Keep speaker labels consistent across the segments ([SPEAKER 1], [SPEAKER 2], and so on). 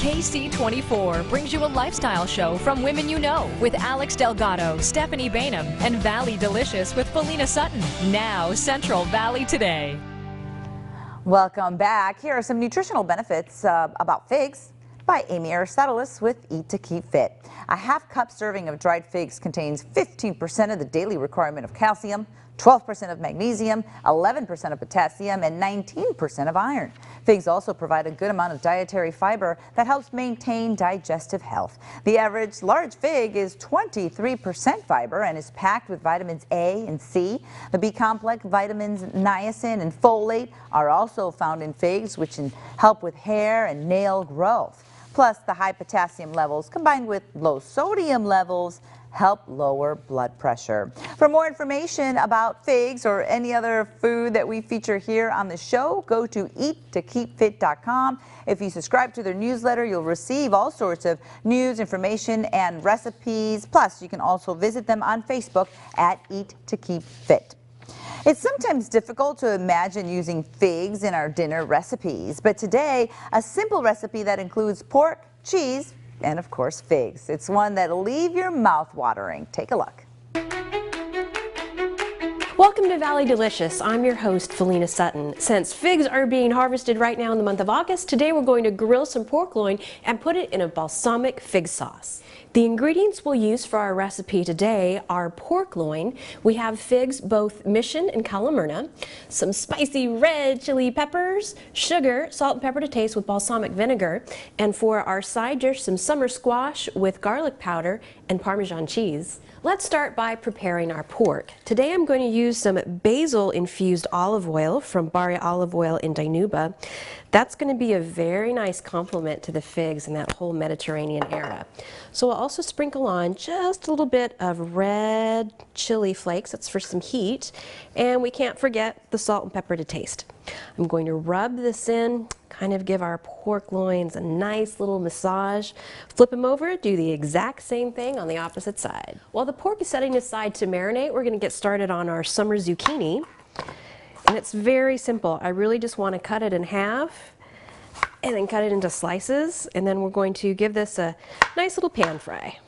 [SPEAKER 1] KC24 brings you a lifestyle show from women you know with Alex Delgado, Stephanie Bainham, and Valley Delicious with Felina Sutton. Now, Central Valley Today.
[SPEAKER 2] Welcome back. Here are some nutritional benefits about figs by Amy Aristoteles with Eat to Keep Fit. A half-cup serving of dried figs contains 15% of the daily requirement of calcium, 12% of magnesium, 11% of potassium, and 19% of iron. Figs also provide a good amount of dietary fiber that helps maintain digestive health. The average large fig is 23% fiber and is packed with vitamins A and C. The B-complex vitamins niacin and folate are also found in figs, which can help with hair and nail growth. Plus, the high potassium levels combined with low sodium levels help lower blood pressure. For more information about figs or any other food that we feature here on the show, go to eattokeepfit.com. If you subscribe to their newsletter, you'll receive all sorts of news, information, and recipes. Plus, you can also visit them on Facebook at Eat to Keep Fit. It's sometimes difficult to imagine using figs in our dinner recipes, but today, a simple recipe that includes pork, cheese, and of course figs. It's one that'll leave your mouth watering. Take a look.
[SPEAKER 3] Welcome to Valley Delicious. I'm your host, Felina Sutton. Since figs are being harvested right now in the month of August, today we're going to grill some pork loin and put it in a balsamic fig sauce. The ingredients we'll use for our recipe today are pork loin. We have figs, both Mission and Kalamurna, some spicy red chili peppers, sugar, salt and pepper to taste with balsamic vinegar, and for our side dish, some summer squash with garlic powder and Parmesan cheese. Let's start by preparing our pork. Today I'm going to use some basil infused olive oil from Bari Olive Oil in Dinuba. That's going to be a very nice complement to the figs in that whole Mediterranean era. So I'll also sprinkle on just a little bit of red chili flakes, that's for some heat, and we can't forget the salt and pepper to taste. I'm going to rub this in, kind of give our pork loins a nice little massage, flip them over, do the exact same thing on the opposite side. While the pork is setting aside to marinate, we're going to get started on our summer zucchini. And it's very simple. I really just want to cut it in half and then cut it into slices, and then we're going to give this a nice little pan fry.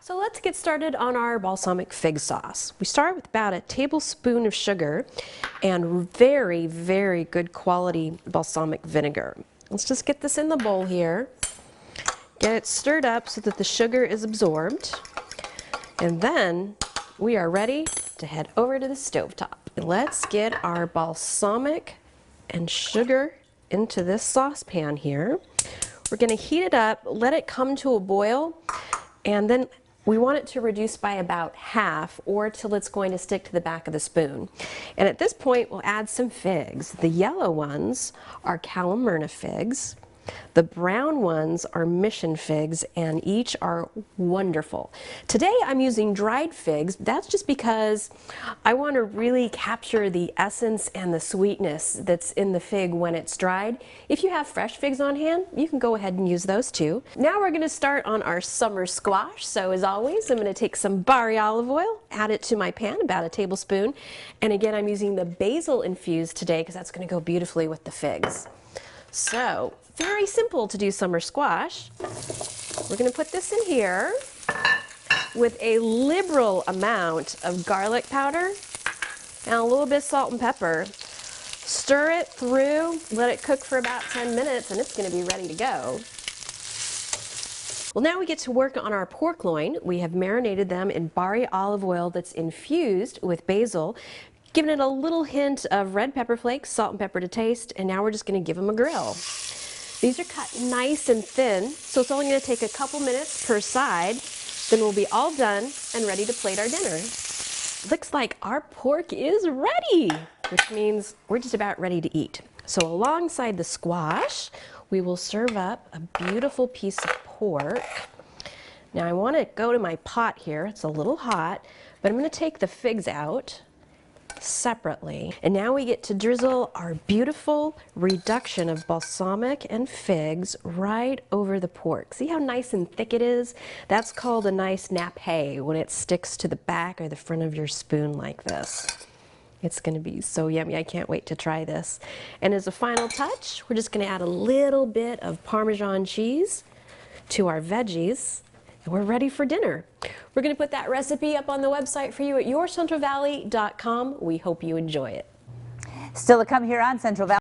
[SPEAKER 3] So let's get started on our balsamic fig sauce. We start with about a tablespoon of sugar and very, very good quality balsamic vinegar. Let's just get this in the bowl here. Get it stirred up so that the sugar is absorbed. And then we are ready to head over to the stovetop. Let's get our balsamic and sugar into this saucepan here. We're going to heat it up, let it come to a boil, and then we want it to reduce by about half or till it's going to stick to the back of the spoon. And at this point, we'll add some figs. The yellow ones are Kalamurna figs. The brown ones are Mission figs, and each are wonderful. Today I'm using dried figs. That's just because I want to really capture the essence and the sweetness that's in the fig when it's dried. If you have fresh figs on hand, you can go ahead and use those too. Now we're going to start on our summer squash. So as always, I'm going to take some Bari olive oil, add it to my pan, about a tablespoon. And again, I'm using the basil infused today because that's going to go beautifully with the figs. So very simple to do summer squash. We're going to put this in here with a liberal amount of garlic powder and a little bit of salt and pepper. Stir it through, let it cook for about 10 minutes, and it's going to be ready to go. Well, now we get to work on our pork loin. We have marinated them in Bari olive oil that's infused with basil, giving it a little hint of red pepper flakes, salt and pepper to taste, and now we're just going to give them a grill. These are cut nice and thin, so it's only going to take a couple minutes per side. Then we'll be all done and ready to plate our dinner. Looks like our pork is ready, which means we're just about ready to eat. So alongside the squash, we will serve up a beautiful piece of pork. Now I want to go to my pot here. It's a little hot, but I'm going to take the figs out separately. And now we get to drizzle our beautiful reduction of balsamic and figs right over the pork. See how nice and thick it is? That's called a nice nappe when it sticks to the back or the front of your spoon like this. It's going to be so yummy. I can't wait to try this. And as a final touch, we're just going to add a little bit of Parmesan cheese to our veggies, and we're ready for dinner. We're going to put that recipe up on the website for you at yourcentralvalley.com. We hope you enjoy it.
[SPEAKER 2] Still to come here on Central Valley.